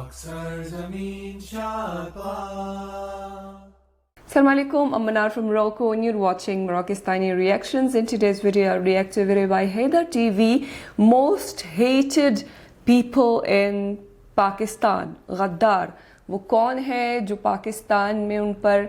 Assalamu alaikum, I'm Manar from Morocco and you're watching Moroccistani Reactions. In today's video, I'll react to a video by Haidar TV, most hated people in Pakistan, गद्दार. वो कौन है जो पाकिस्तान में उन पर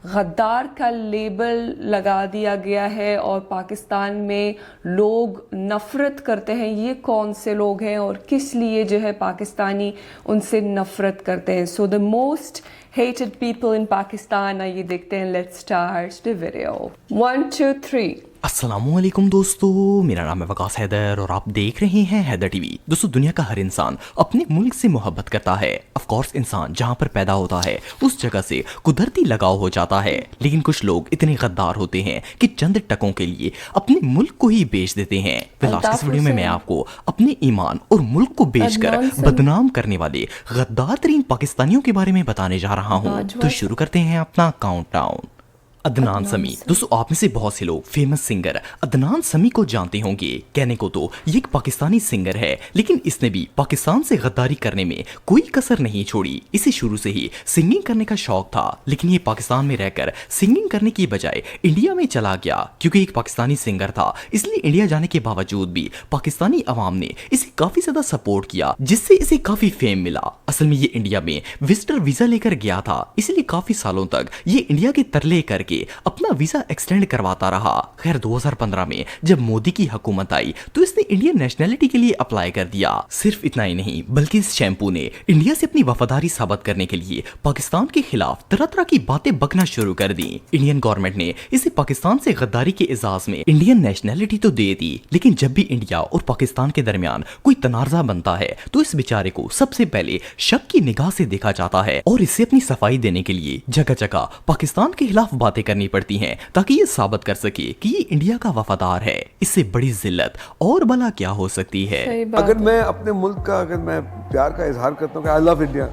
गद्दार का लेबल लगा दिया गया है और पाकिस्तान में लोग नफ़रत करते हैं? ये कौन से लोग हैं और किस लिए जो है पाकिस्तानी उनसे नफ़रत करते हैं? So the most hated people in Pakistan, आइए देखते हैं. Let's start the video. 1, 2, 3. अस्सलामुअलैकुम दोस्तों, मेरा नाम है वकास हैदर और आप देख रहे हैं हैदर टीवी। दोस्तों, दुनिया का हर इंसान अपने मुल्क से मोहब्बत करता है। ऑफ कोर्स इंसान जहां पर पैदा होता है उस जगह से कुदरती लगाव हो जाता है, लेकिन कुछ लोग इतने गद्दार होते हैं कि चंद टकों के लिए अपने मुल्क को ही बेच देते हैं। फिलहाल इस वीडियो में मैं आपको अपने ईमान और मुल्क को बेचकर बदनाम करने वाले गद्दार तरीन पाकिस्तानियों के बारे में बताने जा रहा हूँ। तो शुरू करते हैं अपना काउंटडाउन। अदनान समी। दोस्तों, आप में से बहुत से लोग फेमस सिंगर अदनान समी को जानते होंगे। कहने को तो ये एक पाकिस्तानी सिंगर है, लेकिन इसने भी पाकिस्तान से गद्दारी करने में कोई कसर नहीं छोड़ी। इसे शुरू से ही सिंगिंग करने का शौक था, लेकिन ये पाकिस्तान में रहकर सिंगिंग करने की बजाय इंडिया में चला गया। क्योंकि एक पाकिस्तानी सिंगर था, इसलिए इंडिया जाने के बावजूद भी पाकिस्तानी अवाम ने इसे काफी ज्यादा सपोर्ट किया, जिससे इसे काफी फेम मिला। असल में ये इंडिया में विजिटर वीजा लेकर गया था, इसलिए काफी सालों तक ये इंडिया के तरले करके अपना वीजा एक्सटेंड करवाता रहा। खैर 2015 में जब मोदी की हुकूमत आई तो इसने इंडियन नेशनैलिटी के लिए अप्लाई कर दिया। सिर्फ इतना ही नहीं, बल्कि इस शैम्पू ने इंडिया से अपनी वफादारी साबित करने के लिए पाकिस्तान के खिलाफ तरह तरह की बातें बकना शुरू कर दी। इंडियन गवर्नमेंट ने इसे पाकिस्तान से गद्दारी के एजाज में इंडियन नेशनैलिटी तो दे दी, लेकिन जब भी इंडिया और पाकिस्तान के दरमियान कोई तनाज़ा बनता है तो इस बेचारे को सबसे पहले शक की निगाह से देखा जाता है और इसे अपनी सफाई देने के लिए जगह जगह पाकिस्तान के खिलाफ बातें करनी पड़ती हैं, ताकि ये साबित कर सके कि ये इंडिया का वफादार है। इससे बड़ी जिल्लत और भला क्या हो सकती है? अगर मैं अपने मुल्क का अगर मैं प्यार का इजहार करता हूँ कि आई लव इंडिया,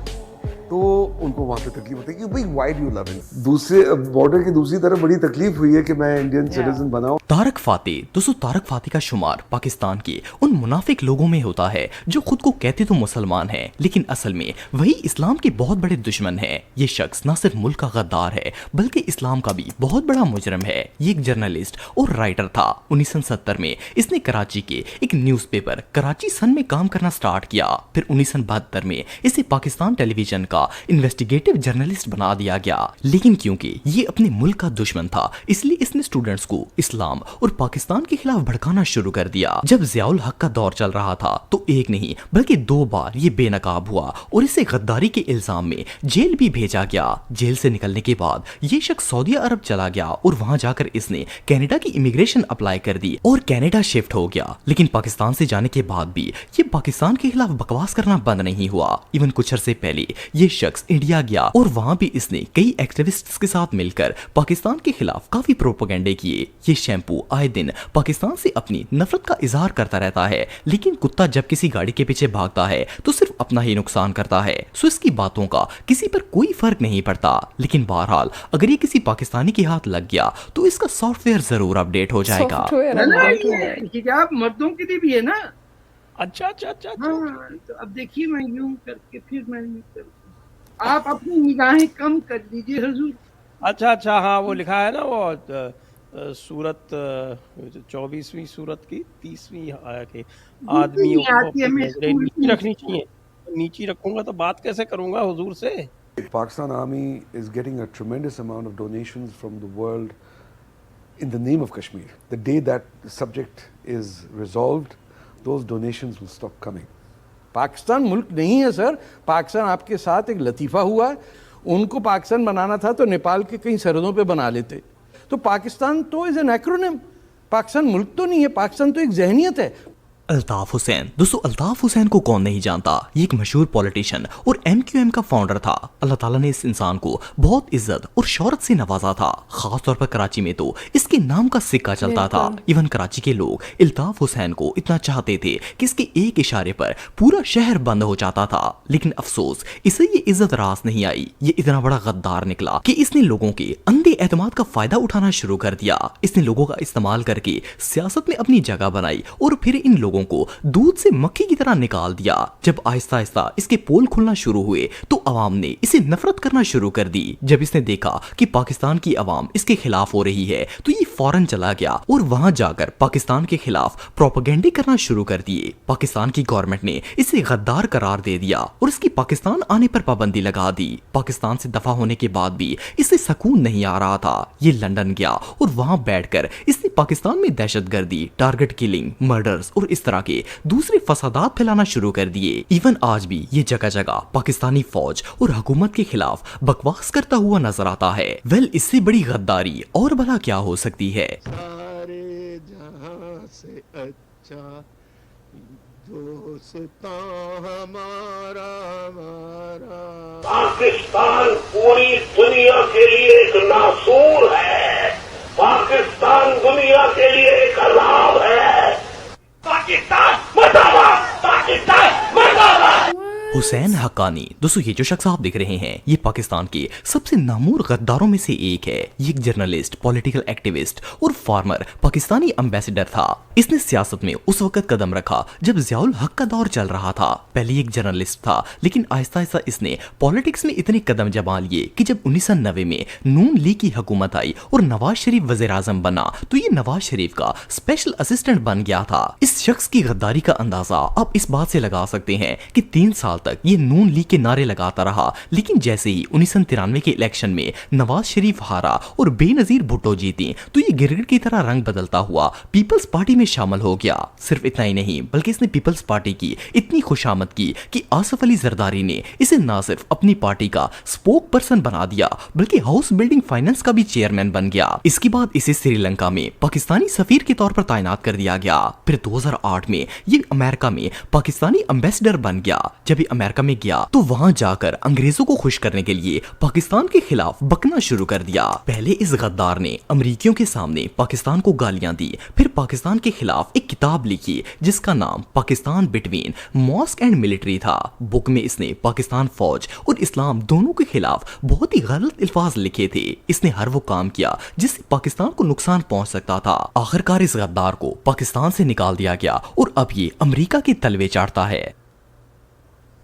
तो उनको वहाँ पे तकलीफ होती है कि भाई why do you love it. दूसरे बॉर्डर की दूसरी तरफ बड़ी तकलीफ हुई है कि मैं इंडियन सिटीजन बनाऊं। तारक फातेह। दोस्तों, तारक फातेह का शुमार पाकिस्तान के उन मुनाफिक लोगों में होता है जो खुद को कहते तो मुसलमान हैं, लेकिन असल में वही इस्लाम के बहुत बड़े दुश्मन है। ये शख्स न सिर्फ मुल्क का गद्दार है, बल्कि इस्लाम का भी बहुत बड़ा मुजरम है। ये एक जर्नलिस्ट और राइटर था। 1970 में इसने कराची के एक न्यूज़पेपर कराची सन में काम करना स्टार्ट किया। फिर 1972 में इसे पाकिस्तान टेलीविजन का इन्वेस्टिगेटिव जर्नलिस्ट बना दिया गया। लेकिन क्योंकि ये अपने मुल्क का दुश्मन था, इसलिए इसने स्टूडेंट्स को इस्लाम और पाकिस्तान के खिलाफ भड़काना शुरू कर दिया। जब ज़ियाउल हक का दौर चल रहा था तो एक नहीं बल्कि 2 बार ये बेनकाब हुआ और इसे गद्दारी के इल्जाम में जेल भी भेजा गया। जेल से निकलने के बाद ये शख्स सऊदी अरब चला गया और वहां जाकर इसने कनाडा की इमिग्रेशन अप्लाई कर दी और कनाडा शिफ्ट हो गया। लेकिन पाकिस्तान से जाने के बाद भी ये पाकिस्तान के खिलाफ बकवास करना बंद नहीं हुआ। इवन कुछ अरसे पहले ये शख्स इंडिया गया और वहां भी इसने कई एक्टिविस्ट्स के साथ मिलकर पाकिस्तान के खिलाफ काफी प्रोपेगेंडे किए। ये शैम्पू आए दिन पाकिस्तान से अपनी नफरत का इजहार करता रहता है, लेकिन कुत्ता जब किसी गाड़ी के पीछे भागता है तो सिर्फ अपना ही नुकसान करता है। सो इसकी बातों का किसी पर कोई फर्क नहीं पड़ता। लेकिन बहरहाल अगर ये किसी पाकिस्तानी के हाथ लग गया तो इसका सॉफ्टवेयर जरूर अपडेट हो जाएगा। हिजाब मर्दों के लिए भी है ना? अच्छा। हाँ, तो अब देखिए मैं यूं करके फिर मैं यूं करके, आप अपनी निगाहें कम कर लीजिए हुजूर। अच्छा, हाँ वो लिखा है ना, वो सूरत 24वीं सूरत की 30वीं आया कि आदमियों को नीचे रखनी चाहिए। नीचे रखूंगा तो बात कैसे करूंगा हुजूर से? Pakistan Army is getting a tremendous amount of donations from the world in the name of Kashmir. The day that the subject is resolved, those donations will stop coming. Pakistan मुल्क नहीं है सर। पाकिस्तान आपके साथ एक लतीफ़ा हुआ है। उनको पाकिस्तान बनाना था तो नेपाल के कई सरहदों पे बना लेते। तो पाकिस्तान तो इज एन एक्रोनिम। पाकिस्तान मुल्क तो नहीं है, पाकिस्तान तो एक ज़हनियत है। अल्ताफ हुसैन। दोस्तों, अल्ताफ हुसैन को कौन नहीं जानता। ये एक मशहूर पॉलिटिशियन और MQM का फाउंडर था। अल्लाह ताला ने इस इंसान को बहुत इज्जत और शोहरत से नवाजा था। खास तौर पर कराची में तो इसके नाम का सिक्का चलता था। इवन कराची के लोग अल्ताफ हुसैन को इतना चाहते थे कि इसके एक इशारे पर पूरा शहर बंद हो जाता था। लेकिन अफसोस इसे ये इज्जत रास नहीं आई। ये इतना बड़ा गद्दार निकला कि इसने लोगों के अंधे एतमाद का फायदा उठाना शुरू कर दिया। इसने लोगों का इस्तेमाल करके सियासत में अपनी जगह बनाई और फिर इन लोगों लोगों को दूध से मक्खी की तरह निकाल दिया। जब आहिस्ता आहिस्ता इसके पोल खुलना शुरू हुए तो अवाम ने इसे नफरत करना शुरू कर दी। जब इसने देखा कि पाकिस्तान की अवाम इसके खिलाफ हो रही है तो ये फौरन चला गया और वहां जाकर पाकिस्तान के खिलाफ प्रोपेगेंडे करना शुरू कर दिए। पाकिस्तान की गवर्नमेंट ने इसे गद्दार करार दे दिया और इसकी पाकिस्तान आने पर पाबंदी लगा दी। पाकिस्तान से दफा होने के बाद भी इसे सुकून नहीं आ रहा था। ये लंदन गया और वहां बैठकर इसने पाकिस्तान में दहशतगर्दी, टारगेट किलिंग, मर्डर्स और इस तरह के दूसरे फसादात फैलाना शुरू कर दिए। इवन आज भी ये जगह जगह पाकिस्तानी फौज और हुकूमत के खिलाफ बकवास करता हुआ नजर आता है। वेल, इससे बड़ी गद्दारी और भला क्या हो सकती है। सारे जहां से अच्छा दोस्तां हमारा हमारा। पाकिस्तान पूरी दुनिया के लिए एक नासूर है। पाकिस्तान दुनिया के लिए एक अलाव है। पाकिस्तान मुर्दाबाद, पाकिस्तान मुर्दाबाद। हुसैन हक्कानी, दोस्तों ये जो शख्स आप देख रहे हैं ये पाकिस्तान के सबसे नामूर गद्दारों में से एक है। ये एक जर्नलिस्ट, पॉलिटिकल एक्टिविस्ट और फार्मर पाकिस्तानी एम्बेसडर था। इसने सियासत में उस वक्त कदम रखा जब ज़ियाउल हक का दौर चल रहा था। पहले एक जर्नलिस्ट था लेकिन आहिस्ता आहिस्ता इसने पॉलिटिक्स में इतने कदम जमा लिए कि जब 1990 में नून लीग की हुकूमत आई और नवाज शरीफ वज़ीर आज़म बना तो ये नवाज शरीफ का स्पेशल असिस्टेंट बन गया था। इस शख्स की गद्दारी का अंदाजा आप इस बात से लगा सकते हैं कि 3 साल तक ये नून लीग के नारे लगाता रहा, लेकिन जैसे ही 1993 के इलेक्शन में नवाज शरीफ हारा और बेनजीर भुट्टो जीती तो ये गिरगिट की तरह रंग बदलता हुआ पीपल्स पार्टी में शामिल हो गया। सिर्फ इतना ही नहीं बल्कि इसने पीपल्स पार्टी की इतनी खुशामद की कि आसिफ अली जरदारी ने इसे न सिर्फ अपनी पार्टी का स्पोक पर्सन बना दिया बल्कि हाउस बिल्डिंग फाइनेंस का भी चेयरमैन बन गया। इसके बाद इसे श्रीलंका में पाकिस्तानी सफीर के तौर पर तैनात कर दिया गया। फिर 2008 में ये अमेरिका में पाकिस्तानी एम्बेसडर बन गया। जब अमेरिका में गया तो वहां जाकर अंग्रेजों को खुश करने के लिए पाकिस्तान के खिलाफ बकना शुरू कर दिया। पहले इस गद्दार ने अमरीकियों के सामने पाकिस्तान को गालियां दी, फिर पाकिस्तान के खिलाफ एक किताब लिखी जिसका नाम Pakistan between mosque and military था। बुक में इसने पाकिस्तान फौज और इस्लाम दोनों के खिलाफ बहुत ही गलत अल्फाज लिखे थे। इसने हर वो काम किया जिससे पाकिस्तान को नुकसान पहुंच सकता था। आखिरकार इस गद्दार को पाकिस्तान से निकाल दिया गया और अब ये अमेरिका के तलवे चाटता है।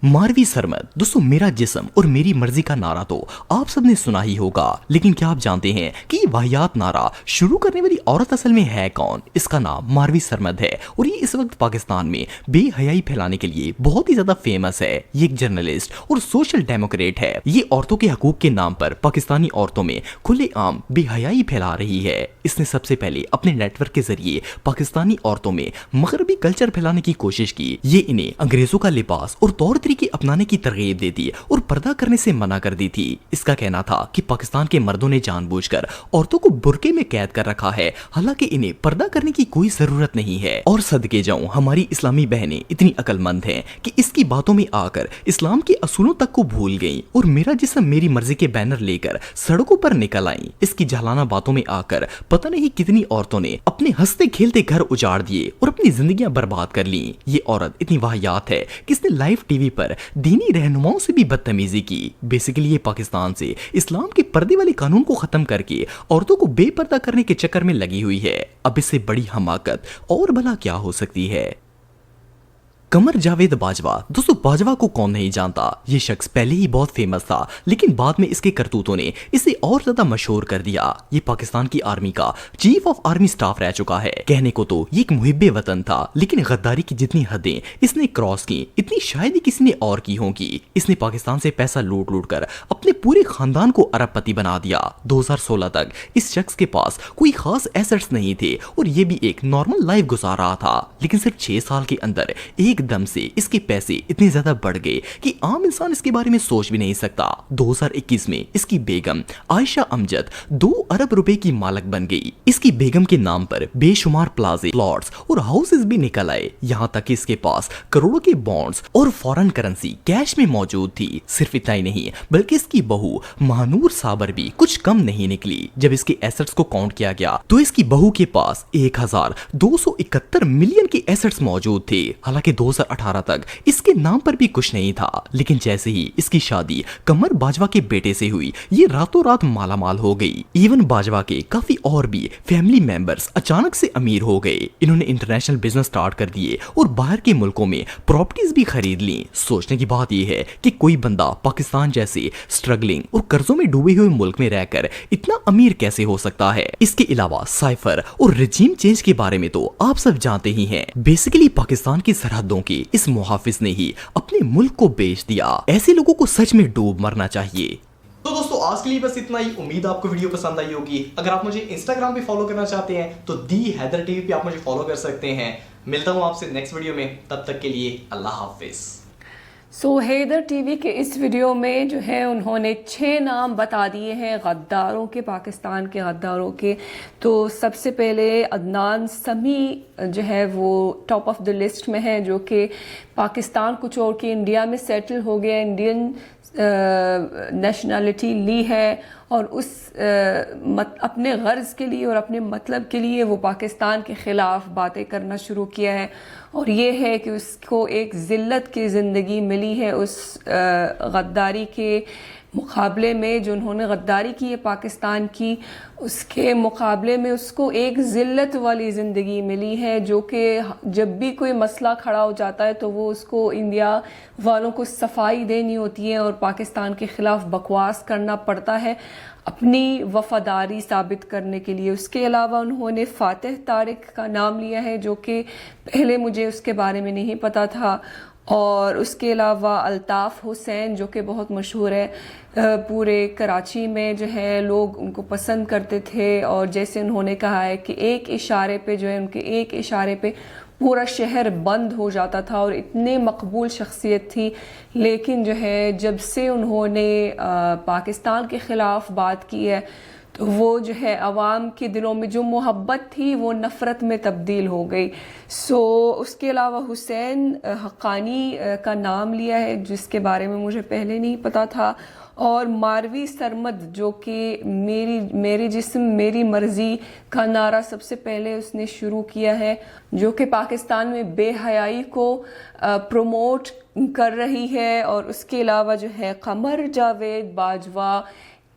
मारवी सरमद, दोस्तों मेरा जिस्म और मेरी मर्जी का नारा तो आप सबने सुना ही होगा, लेकिन क्या आप जानते हैं कि ये वाहियात नारा शुरू करने वाली औरत असल में है कौन? इसका नाम मारवी सरमद है और ये इस वक्त पाकिस्तान में बेहयाई फैलाने के लिए बहुत ही ज्यादा फेमस है। ये एक जर्नलिस्ट और सोशल डेमोक्रेट है। ये औरतों के हकूक के नाम पर पाकिस्तानी औरतों में खुलेआम बेहयाई फैला रही है। इसने सबसे पहले अपने नेटवर्क के जरिए पाकिस्तानी औरतों में मगरबी कल्चर फैलाने की कोशिश की। ये इन्हें अंग्रेजों का लिबास और तौर तरीके अपनाने की तरगीब देती और पर्दा करने से मना कर दी थी। इसका कहना था कि पाकिस्तान के मर्दों ने जानबूझकर औरतों को बुर्के में कैद कर रखा है, हालांकि इन्हें पर्दा करने की कोई जरूरत नहीं है। और सदके जाऊं हमारी इस्लामी बहनें इतनी अक्लमंद हैं कि इसकी बातों में आकर इस्लाम के असूलों तक को भूल गईं और मेरा जिस्म मेरी मर्जी के बैनर लेकर सड़कों पर निकल आईं। इसकी जलाना बातों में आकर पता नहीं कितनी औरतों ने अपने हंसते खेलते घर उजाड़ दिए और अपनी जिंदगियां बर्बाद कर ली। ये औरत इतनी वाहियात है कि इसने लाइव टीवी पर दीनी रहनुमाओं से भी बदतमीजी की। बेसिकली ये पाकिस्तान से इस्लाम के पर्दे वाले कानून को खत्म करके औरतों को बेपर्दा करने के चक्कर में लगी हुई है। अब इससे बड़ी हमाकत और भला क्या हो सकती है? कमर जावेद बाजवा, दोस्तों बाजवा को कौन नहीं जानता। ये शख्स पहले ही बहुत फेमस था लेकिन बाद में इसके करतूतों ने इसे और ज्यादा मशहूर कर दिया। ये पाकिस्तान की आर्मी का चीफ ऑफ आर्मी स्टाफ रह चुका है। कहने को तो ये एक मुहिब्बे वतन था लेकिन गद्दारी की जितनी हदें इसने क्रॉस की इतनी शायद ही किसी ने और की होंगी। इसने पाकिस्तान से पैसा लूट लूट कर अपने पूरे खानदान को अरबपति बना दिया। 2016 तक इस शख्स के पास कोई खास एसेट्स नहीं थे और ये भी एक नॉर्मल लाइफ गुजार रहा था, लेकिन सिर्फ 6 साल के अंदर एकदम से इसके पैसे इतने ज्यादा बढ़ गए कि आम इंसान इसके बारे में सोच भी नहीं सकता। 2021 में इसकी बेगम आयशा अमजद 2 अरब रुपए की मालक बन गई। इसकी बेगम के नाम पर बेशुमार प्लाजे, प्लॉट्स और हाउसेस भी निकल आए। यहाँ तक कि इसके पास करोड़ों के बॉन्ड्स और फॉरेन करेंसी कैश में मौजूद थी। सिर्फ इतना ही नहीं बल्कि इसकी बहू महानूर साबर भी कुछ कम नहीं निकली। जब इसके एसेट्स को काउंट किया गया तो इसकी बहू के पास 1271 मिलियन के एसेट्स मौजूद थे। हालांकि 2018 तक इसके नाम पर भी कुछ नहीं था, लेकिन जैसे ही इसकी शादी कमर बाजवा के बेटे से हुई, ये रातों रात माला माल हो गई। इवन बाजवा के काफी और भी फैमिली मेंबर्स अचानक से अमीर हो गए। इन्होंने इंटरनेशनल बिजनेस स्टार्ट कर दिए और बाहर के मुल्कों में प्रॉपर्टीज भी खरीद ली। सोचने की बात यह है कि कोई बंदा पाकिस्तान जैसे स्ट्रगलिंग और कर्जों में डूबे हुए मुल्क में रहकर इतना अमीर कैसे हो सकता है। इसके अलावा साइफर और रिजीम चेंज के बारे में तो आप सब जानते ही हैं। बेसिकली पाकिस्तान की सरहदों के इस मुहाफिज ने ही अपने मुल्क को बेच दिया। ऐसे लोगों को सच में डूब मरना चाहिए। तो दोस्तों आज के लिए बस इतना ही। उम्मीद आपको वीडियो पसंद आई होगी। अगर आप मुझे इंस्टाग्राम पे फॉलो करना चाहते हैं तो दी हैदर टीवी पे आप मुझे फॉलो कर सकते हैं। मिलता हूँ आपसे नेक्स्ट वीडियो में, तब तक के लिए अल्लाह हाफिज। सो हैदर टीवी के इस वीडियो में जो है उन्होंने 6 नाम बता दिए हैं गद्दारों के, पाकिस्तान के गद्दारों के। तो सबसे पहले अदनान समी जो है वो टॉप ऑफ द लिस्ट में है, जो कि पाकिस्तान को छोड़ के इंडिया में सेटल हो गया, इंडियन नेशनलिटी ली है और उस अपने गर्ज के लिए और अपने मतलब के लिए वो पाकिस्तान के ख़िलाफ़ बातें करना शुरू किया है। और ये है कि उसको एक ज़िल्लत की ज़िंदगी मिली है उस गद्दारी के मुकाबले में, जो उन्होंने गद्दारी की है पाकिस्तान की, उसके मुकाबले में उसको एक ज़िल्लत वाली ज़िंदगी मिली है, जो कि जब भी कोई मसला खड़ा हो जाता है तो वो उसको इंडिया वालों को सफाई देनी होती है और पाकिस्तान के ख़िलाफ़ बकवास करना पड़ता है अपनी वफादारी साबित करने के लिए। उसके अलावा उन्होंने फ़ातिह तारिक का नाम लिया है, जो कि पहले मुझे उसके बारे में नहीं पता था। और उसके अलावा अल्ताफ़ हुसैन, जो कि बहुत मशहूर है, पूरे कराची में जो है लोग उनको पसंद करते थे। और जैसे उन्होंने कहा है कि एक इशारे पे जो है, उनके एक इशारे पे पूरा शहर बंद हो जाता था और इतने मकबूल शख्सियत थी। लेकिन जो है जब से उन्होंने पाकिस्तान के ख़िलाफ़ बात की है तो वो जो है अवाम के दिलों में जो मोहब्बत थी वो नफ़रत में तब्दील हो गई। उसके अलावा हुसैन हक्कानी का नाम लिया है, जिसके बारे में मुझे पहले नहीं पता था। और मारवी सरमद, जो कि मेरी जिस्म मेरी मर्ज़ी का नारा सबसे पहले उसने शुरू किया है, जो कि पाकिस्तान में बेहयाई को प्रमोट कर रही है। और उसके अलावा जो है कमर जावेद बाजवा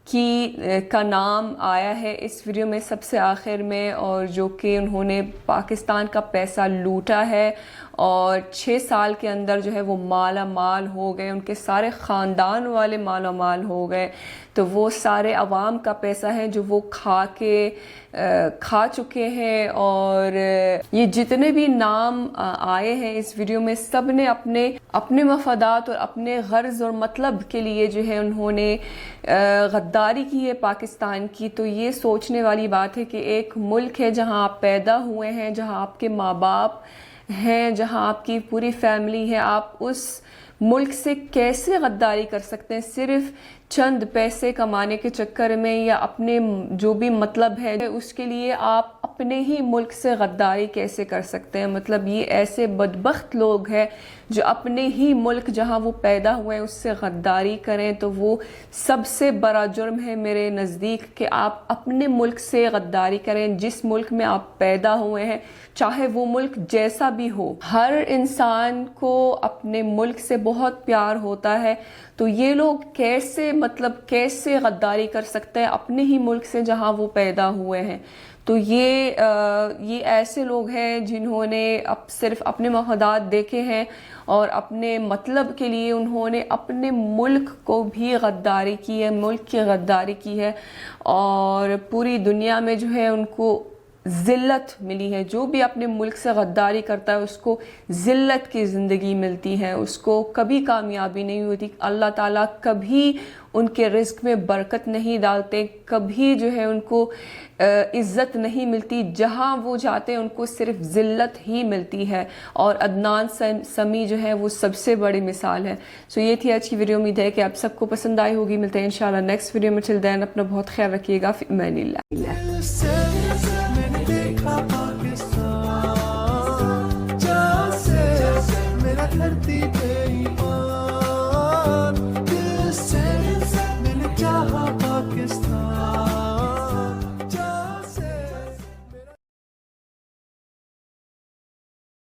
का नाम आया है इस वीडियो में सबसे आखिर में, और जो कि उन्होंने पाकिस्तान का पैसा लूटा है और 6 साल के अंदर जो है वो माला माल हो गए, उनके सारे ख़ानदान वाले माला माल हो गए। तो वो सारे अवाम का पैसा है जो वो खा चुके हैं। और ये जितने भी नाम आए हैं इस वीडियो में, सब ने अपने मफादात और अपने गर्ज और मतलब के लिए जो है उन्होंने गद्दारी की है पाकिस्तान की। तो ये सोचने वाली बात है कि एक मुल्क है जहाँ आप पैदा हुए हैं, जहाँ आपके माँ बाप हैं, जहाँ आपकी पूरी फैमिली है, आप उस मुल्क से कैसे गद्दारी कर सकते हैं सिर्फ चंद पैसे कमाने के चक्कर में, या अपने जो भी मतलब है उसके लिए आप अपने ही मुल्क से गद्दारी कैसे कर सकते हैं। मतलब ये ऐसे बदबख्त लोग हैं जो अपने ही मुल्क जहाँ वो पैदा हुए हैं उससे गद्दारी करें। तो वो सबसे बड़ा जुर्म है मेरे नज़दीक कि आप अपने मुल्क से गद्दारी करें, जिस मुल्क में आप पैदा हुए हैं, चाहे वो मुल्क जैसा भी हो। हर इंसान को अपने मुल्क से बहुत प्यार होता है। तो ये लोग कैसे गद्दारी कर सकते हैं अपने ही मुल्क से जहाँ वो पैदा हुए हैं। तो ये ऐसे लोग हैं जिन्होंने सिर्फ अपने मफादात देखे हैं और अपने मतलब के लिए उन्होंने अपने मुल्क को भी गद्दारी की है, मुल्क की गद्दारी की है। और पूरी दुनिया में जो है उनको ज़िल्लत मिली है। जो भी अपने मुल्क से गद्दारी करता है उसको ज़िल्लत की ज़िंदगी मिलती है, उसको कभी कामयाबी नहीं होती। अल्लाह ताला कभी उनके रिज़्क़ में बरकत नहीं डालते, कभी जो है उनको इज़्ज़त नहीं मिलती। जहाँ वो जाते हैं उनको सिर्फ ज़िल्लत ही मिलती है। और अदनान समी जो है वो सबसे बड़ी मिसाल है। सो ये थी आज की वीडियो। उम्मीद है कि आप सबको पसंद आई होगी। मिलते हैं इंशाल्लाह नेक्स्ट वीडियो में। टिल देन अपना बहुत ख्याल रखिएगा। फ़ी अमानिल्लाह। धरती पे